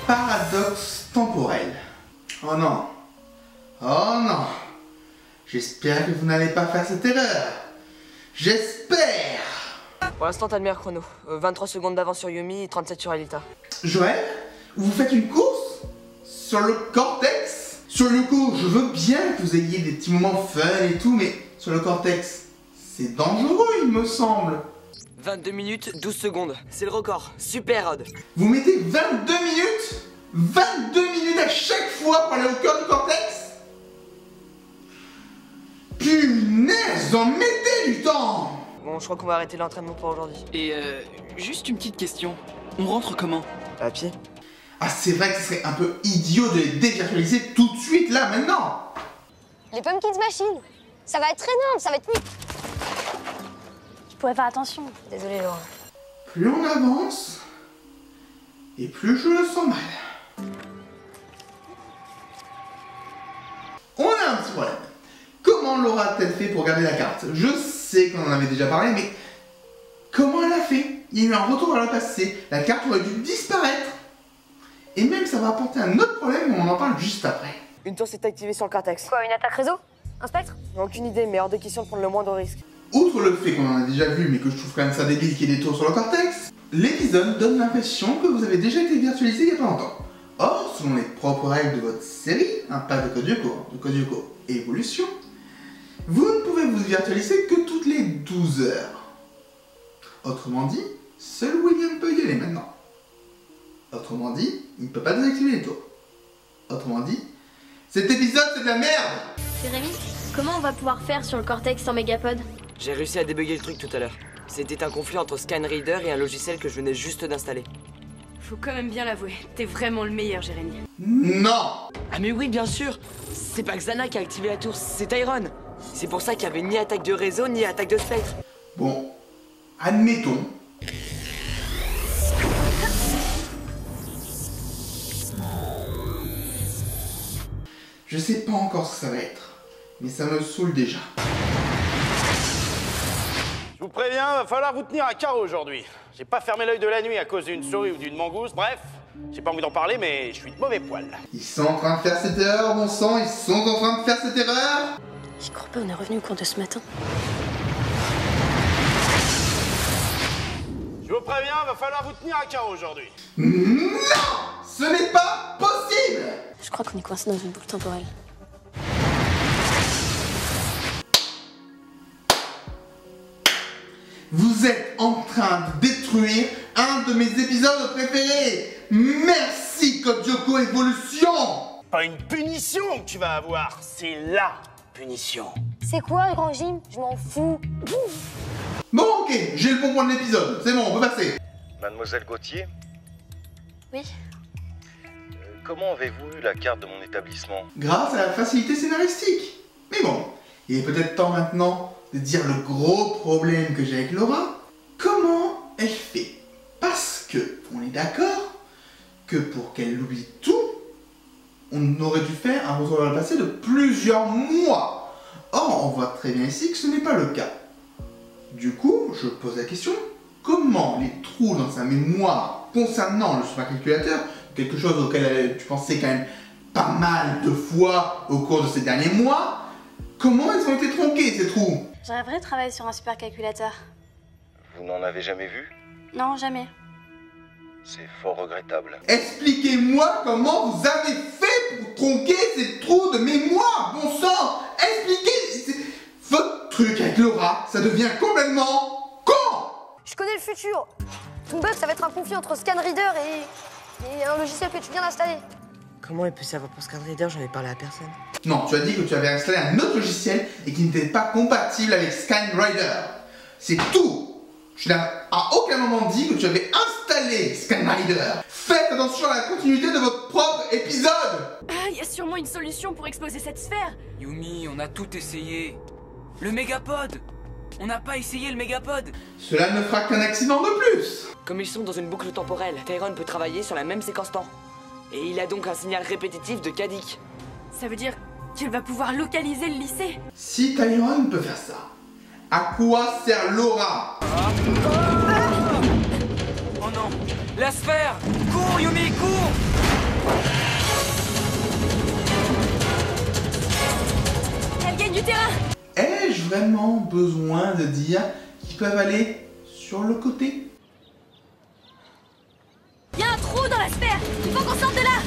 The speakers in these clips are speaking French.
paradoxe temporel. Oh non. Oh non. J'espère que vous n'allez pas faire cette erreur. J'espère. Pour l'instant, t'as le meilleur chrono. 23 secondes d'avance sur Yumi et 37 sur Alita. Joël, vous faites une course sur le cortex? Sur le coup, je veux bien que vous ayez des petits moments fun et tout, mais sur le cortex, c'est dangereux, il me semble. 22 minutes, 12 secondes. C'est le record. Super, Rod. Vous mettez 22 minutes? 22 minutes à chaque fois pour aller au cœur du cortex? Punaise, en mettez du temps! Bon, je crois qu'on va arrêter l'entraînement pour aujourd'hui. Et juste une petite question. On rentre comment? À pied? Ah, c'est vrai que ce serait un peu idiot de les dévirtualiser tout de suite, là, maintenant! Les Pumpkins Machine, ça va être énorme, ça va être... Je pourrais faire attention. Désolée, Laura. Plus on avance, et plus je le sens mal. On a un petit problème. Comment Laura a-t-elle fait pour garder la carte? Je sais qu'on en avait déjà parlé, mais comment elle a fait? Il y a eu un retour vers le passé, la carte aurait dû disparaître. Et même ça va apporter un autre problème, mais on en parle juste après. Une tour s'est activée sur le cortex. Quoi, une attaque réseau? Un spectre? Aucune idée, mais hors de question de prendre le moindre risque. Outre le fait qu'on en a déjà vu, mais que je trouve quand même ça débile qu'il y ait des tours sur le cortex, l'épisode donne l'impression que vous avez déjà été virtualisé il y a pas longtemps. Or, selon les propres règles de votre série, pas de Code Lyoko Evolution, vous ne pouvez vous virtualiser que toutes les 12 heures. Autrement dit, seul William peut y aller maintenant. Autrement dit, il ne peut pas désactiver les tours. Autrement dit, cet épisode c'est de la merde! Jérémy, comment on va pouvoir faire sur le cortex sans Megapod? J'ai réussi à débugger le truc tout à l'heure. C'était un conflit entre ScanReader et un logiciel que je venais juste d'installer. Faut quand même bien l'avouer, t'es vraiment le meilleur, Jérémy. Non! Ah mais oui, bien sûr. C'est pas Xana qui a activé la tour, c'est Tyron. C'est pour ça qu'il n'y avait ni attaque de réseau, ni attaque de spectre. Bon, admettons. Je sais pas encore ce que ça va être, mais ça me saoule déjà. Je vous préviens, va falloir vous tenir à carreau aujourd'hui. J'ai pas fermé l'œil de la nuit à cause d'une souris ou d'une mangouste, bref, j'ai pas envie d'en parler, mais je suis de mauvais poil. Ils sont en train de faire cette erreur, bon sang, ils sont en train de faire cette erreur! J'y crois pas, on est revenu au cours de ce matin. Je vous préviens, va falloir vous tenir à carreau aujourd'hui. Non! Ce n'est pas possible! Je crois qu'on est coincé dans une boucle temporelle. Vous êtes en train de détruire un de mes épisodes préférés! Merci Code Lyoko Evolution! Pas une punition que tu vas avoir, c'est LA punition. C'est quoi le grand gym? Je m'en fous. Bon ok, j'ai le bon point de l'épisode, c'est bon, on peut passer. Mademoiselle Gauthier, Oui? comment avez-vous eu la carte de mon établissement? Grâce à la facilité scénaristique. Mais bon, il est peut-être temps maintenant de dire le gros problème que j'ai avec Laura. Comment elle fait? Parce que, on est d'accord, que pour qu'elle oublie tout, on aurait dû faire un retour vers le passé de plusieurs mois. Or, on voit très bien ici que ce n'est pas le cas. Du coup, je pose la question, comment les trous dans sa mémoire concernant le supercalculateur, quelque chose auquel tu pensais quand même pas mal de fois au cours de ces derniers mois, comment ils ont été tronqués ces trous? J'aimerais travailler sur un supercalculateur. Vous n'en avez jamais vu? Non, jamais. C'est fort regrettable. Expliquez-moi comment vous avez fait pour tronquer ces trous de mémoire, bon sang! Expliquez! Votre truc avec Laura, ça devient complètement con! Je connais le futur. Ton bug, ça va être un conflit entre ScanReader et un logiciel que tu viens d'installer. Comment il peut savoir pour ScanReader? J'en ai parlé à personne. Non, tu as dit que tu avais installé un autre logiciel et qui n'était pas compatible avec ScanReader. C'est tout! Je n'ai à aucun moment dit que tu avais installé ScanReader. Faites attention à la continuité de votre propre épisode! Ah, y a sûrement une solution pour exploser cette sphère. Yumi, on a tout essayé. Le Megapod! On n'a pas essayé le Megapod! Cela ne fera qu'un accident de plus! Comme ils sont dans une boucle temporelle, Tyron peut travailler sur la même séquence temps. Et il a donc un signal répétitif de Kadik. Ça veut dire qu'elle va pouvoir localiser le lycée. Si Tyron peut faire ça, à quoi sert Laura? Oh non! La sphère! Cours, Yumi, cours! vraiment besoin de dire qu'ils peuvent aller sur le côté? Il y a un trou dans la sphère. Il faut qu'on sorte de là.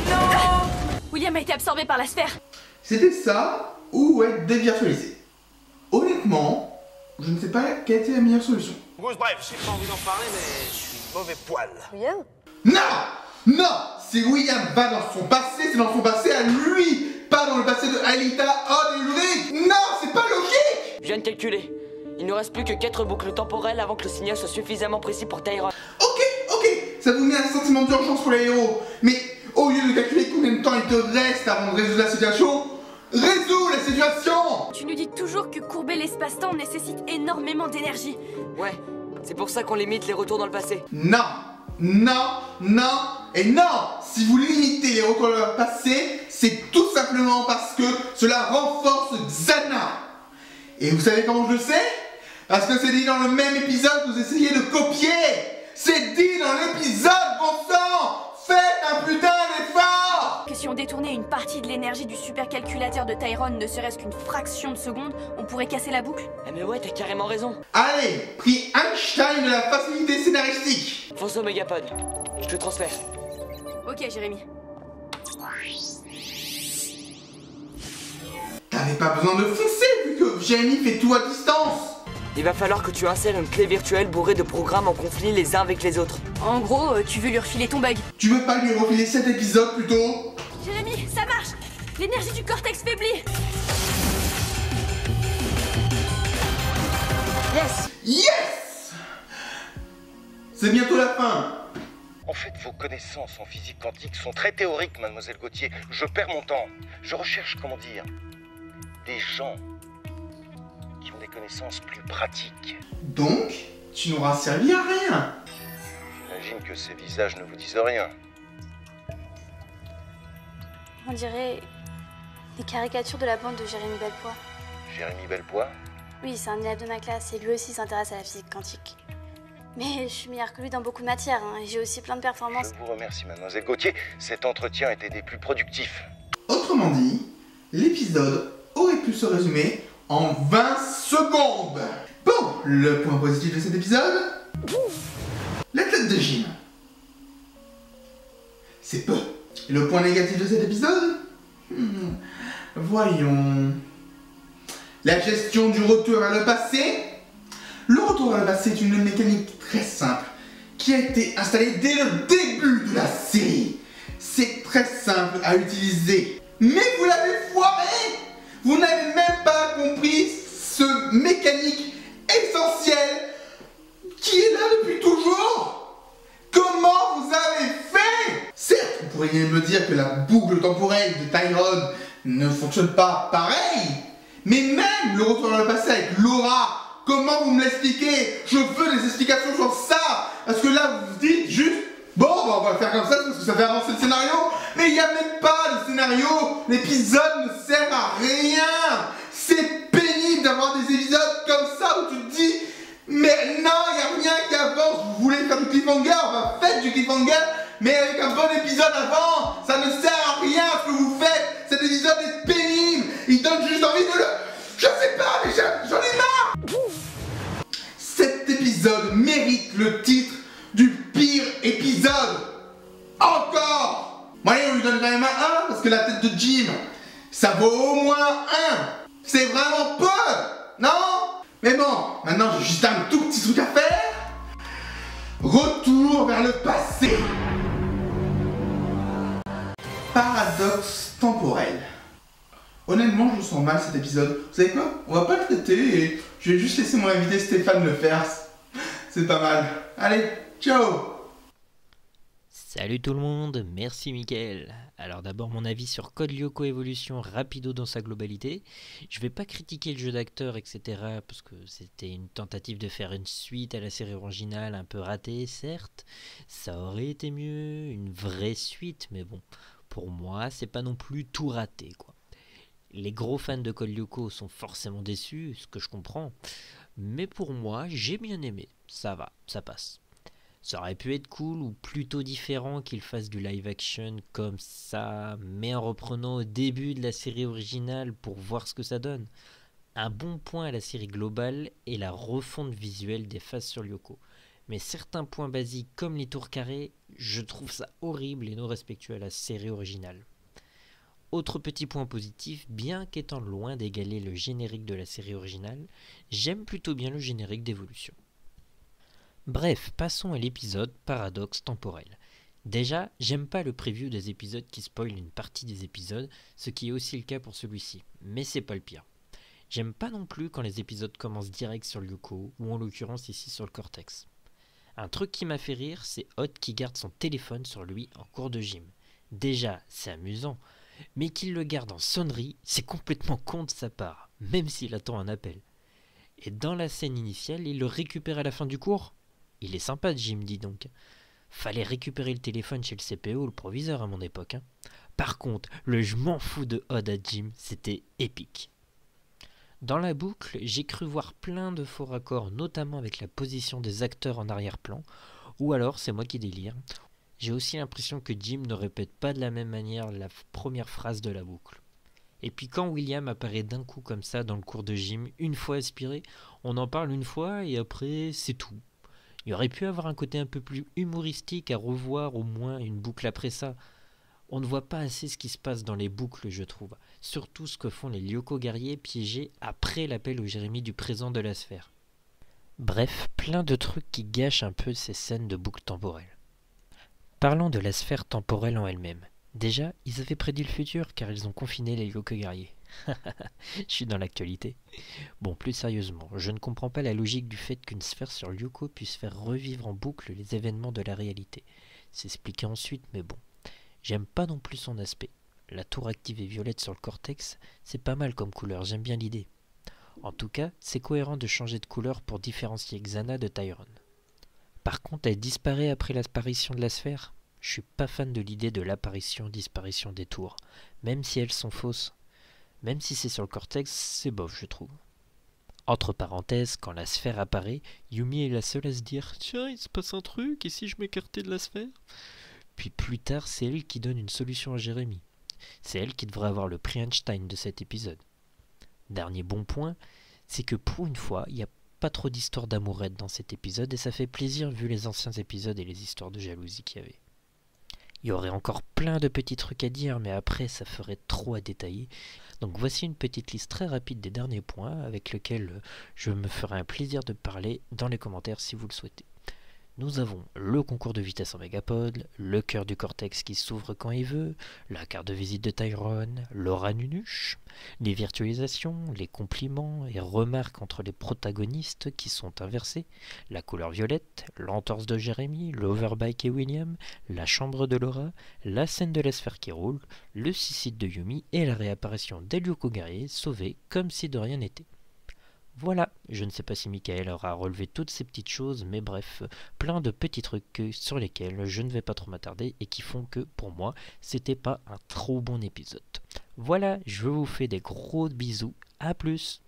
Non. William a été absorbé par la sphère. C'était ça ou être dévirtualisé. Honnêtement, je ne sais pas quelle était la meilleure solution. Bref, j'ai pas envie d'en parler, mais je suis mauvais poil. William? Non! Non! Si William va dans son passé, c'est dans son passé à lui, pas dans le passé de Aelita, Odd et Ulrich! Non, c'est pas logique! Je viens de calculer. Il ne reste plus que 4 boucles temporelles avant que le signal soit suffisamment précis pour Tyrone. Ok, ça vous met un sentiment d'urgence pour les héros, mais au lieu de calculer combien de temps il te reste avant de résoudre la situation, résous la situation! Tu nous dis toujours que courber l'espace-temps nécessite énormément d'énergie. Ouais, c'est pour ça qu'on limite les retours dans le passé. Non, et non! Si vous limitez les retours dans le passé, c'est tout simplement parce que cela renforce Xana. Et vous savez comment je le sais? Parce que c'est dit dans le même épisode que vous essayez de copier! C'est dit dans l'épisode, bon sang! Faites un putain d'effort! Que si on détournait une partie de l'énergie du supercalculateur de Tyrone, ne serait-ce qu'une fraction de seconde, on pourrait casser la boucle. Ah mais ouais, t'as carrément raison. Allez, prix Einstein de la facilité scénaristique! Fonce au Mégapod. Je te transfère. Ok, Jérémy. T'avais pas besoin de foncer vu que Jérémy fait tout à distance! Il va falloir que tu insères une clé virtuelle bourrée de programmes en conflit les uns avec les autres. En gros, tu veux lui refiler ton bug. Tu veux pas lui refiler cet épisode plutôt? Jérémy, ça marche. L'énergie du cortex faiblit. Yes! C'est bientôt la fin! En fait, vos connaissances en physique quantique sont très théoriques, mademoiselle Gauthier. Je perds mon temps. Je recherche, comment dire, des gens qui ont des connaissances plus pratiques. Donc, tu n'auras servi à rien! J'imagine que ces visages ne vous disent rien. On dirait des caricatures de la bande de Jérémy Belpois. Jérémy Belpois? Oui, c'est un élève de ma classe et lui aussi s'intéresse à la physique quantique. Mais je suis meilleure que lui dans beaucoup de matières, hein, et j'ai aussi plein de performances. Je vous remercie, mademoiselle Gauthier. Cet entretien était des plus productifs. Autrement dit, l'épisode aurait pu se résumer en 20 secondes. Bon, le point positif de cet épisode, la tête de Jim. C'est peu. Et le point négatif de cet épisode, voyons. La gestion du retour vers le passé. Le retour vers le passé est une mécanique très simple qui a été installée dès le début de la série. C'est très simple à utiliser. Mais vous l'avez foiré! Vous n'avez même pas compris ce mécanique essentiel qui est là depuis toujours. Comment vous avez fait? Certes, vous pourriez me dire que la boucle temporelle de Tyrone ne fonctionne pas pareil, mais même le retour vers le passé avec Laura, comment vous me l'expliquez? Je veux des explications sur ça. Parce que là, vous vous dites juste, bon, bah, on va le faire comme ça parce que ça fait avancer le scénario. Mais il n'y a même pas de scénario. L'épisode ne sert à rien. C'est pénible d'avoir des épisodes comme ça où tu te dis, mais non, il n'y a rien qui avance. Vous voulez faire du cliffhanger, bah faites du cliffhanger, mais avec un bon épisode avant. Ça ne sert à rien ce que vous faites. Cet épisode est pénible. Il donne juste envie de le... Je sais pas, mais j'en ai marre. Cet épisode mérite le titre du pire épisode. Encore. Moyen, on lui donne quand même un 1 parce que la tête de Jim, ça vaut au moins 1. C'est vraiment peu, non? Mais bon, maintenant j'ai juste un tout petit truc à faire. Retour vers le passé. Paradoxe temporel. Honnêtement, je sens mal cet épisode. Vous savez quoi? On va pas le traiter et je vais juste laisser mon invité Stéphane le faire. C'est pas mal. Allez, ciao! Salut tout le monde, merci Mickaël. Alors d'abord mon avis sur Code Lyoko Evolution rapido dans sa globalité. Je vais pas critiquer le jeu d'acteur, etc. parce que c'était une tentative de faire une suite à la série originale un peu ratée, certes. Ça aurait été mieux, une vraie suite, mais bon, pour moi c'est pas non plus tout raté quoi. Les gros fans de Code Lyoko sont forcément déçus, ce que je comprends. Mais pour moi, j'ai bien aimé. Ça va, ça passe. Ça aurait pu être cool ou plutôt différent qu'il fasse du live action comme ça, mais en reprenant au début de la série originale pour voir ce que ça donne. Un bon point à la série globale est la refonte visuelle des faces sur Lyoko. Mais certains points basiques comme les tours carrées, je trouve ça horrible et non respectueux à la série originale. Autre petit point positif, bien qu'étant loin d'égaler le générique de la série originale, j'aime plutôt bien le générique d'Evolution. Bref, passons à l'épisode Paradoxe temporel. Déjà, j'aime pas le preview des épisodes qui spoilent une partie des épisodes, ce qui est aussi le cas pour celui-ci, mais c'est pas le pire. J'aime pas non plus quand les épisodes commencent direct sur Lyoko, ou en l'occurrence ici sur le Cortex. Un truc qui m'a fait rire, c'est Hot qui garde son téléphone sur lui en cours de gym. Déjà, c'est amusant, mais qu'il le garde en sonnerie, c'est complètement con de sa part, même s'il attend un appel. Et dans la scène initiale, il le récupère à la fin du cours. Il est sympa Jim, dis donc. Fallait récupérer le téléphone chez le CPO ou le proviseur à mon époque. Par contre, le je m'en fous de Odd à Jim, c'était épique. Dans la boucle, j'ai cru voir plein de faux raccords, notamment avec la position des acteurs en arrière-plan, ou alors c'est moi qui délire. J'ai aussi l'impression que Jim ne répète pas de la même manière la première phrase de la boucle. Et puis quand William apparaît d'un coup comme ça dans le cours de Jim, une fois aspiré, on en parle une fois et après c'est tout. Il aurait pu avoir un côté un peu plus humoristique à revoir au moins une boucle après ça. On ne voit pas assez ce qui se passe dans les boucles, je trouve. Surtout ce que font les Lyoko guerriers piégés après l'appel au Jérémie du présent de la sphère. Bref, plein de trucs qui gâchent un peu ces scènes de boucles temporelles. Parlons de la sphère temporelle en elle-même. Déjà, ils avaient prédit le futur car ils ont confiné les Lyoko guerriers. Je suis dans l'actualité. Bon, plus sérieusement, je ne comprends pas la logique du fait qu'une sphère sur Lyoko puisse faire revivre en boucle les événements de la réalité. C'est expliqué ensuite, mais bon. J'aime pas non plus son aspect. La tour active et violette sur le cortex, c'est pas mal comme couleur, j'aime bien l'idée. En tout cas, c'est cohérent de changer de couleur pour différencier Xana de Tyrone. Par contre, elle disparaît après l'apparition de la sphère. Je suis pas fan de l'idée de l'apparition-disparition des tours, même si elles sont fausses. Même si c'est sur le cortex, c'est bof, je trouve. Entre parenthèses, quand la sphère apparaît, Yumi est la seule à se dire « Tiens, il se passe un truc, et si je m'écartais de la sphère ?» Puis plus tard, c'est elle qui donne une solution à Jérémie. C'est elle qui devrait avoir le prix Einstein de cet épisode. Dernier bon point, c'est que pour une fois, il n'y a pas trop d'histoires d'amourette dans cet épisode et ça fait plaisir vu les anciens épisodes et les histoires de jalousie qu'il y avait. Il y aurait encore plein de petits trucs à dire, mais après ça ferait trop à détailler. Donc voici une petite liste très rapide des derniers points avec lesquels je me ferai un plaisir de parler dans les commentaires si vous le souhaitez. Nous avons le concours de vitesse en Mégapod, le cœur du cortex qui s'ouvre quand il veut, la carte de visite de Tyrone, l'aura Nunuche, les virtualisations, les compliments et remarques entre les protagonistes qui sont inversés, la couleur violette, l'entorse de Jérémie, l'overbike et William, la chambre de Laura, la scène de la sphère qui roule, le suicide de Yumi et la réapparition d'Elyoko guerrier sauvé comme si de rien n'était. Voilà, je ne sais pas si Michael aura relevé toutes ces petites choses, mais bref, plein de petits trucs sur lesquels je ne vais pas trop m'attarder et qui font que, pour moi, c'était pas un trop bon épisode. Voilà, je vous fais des gros bisous, à plus!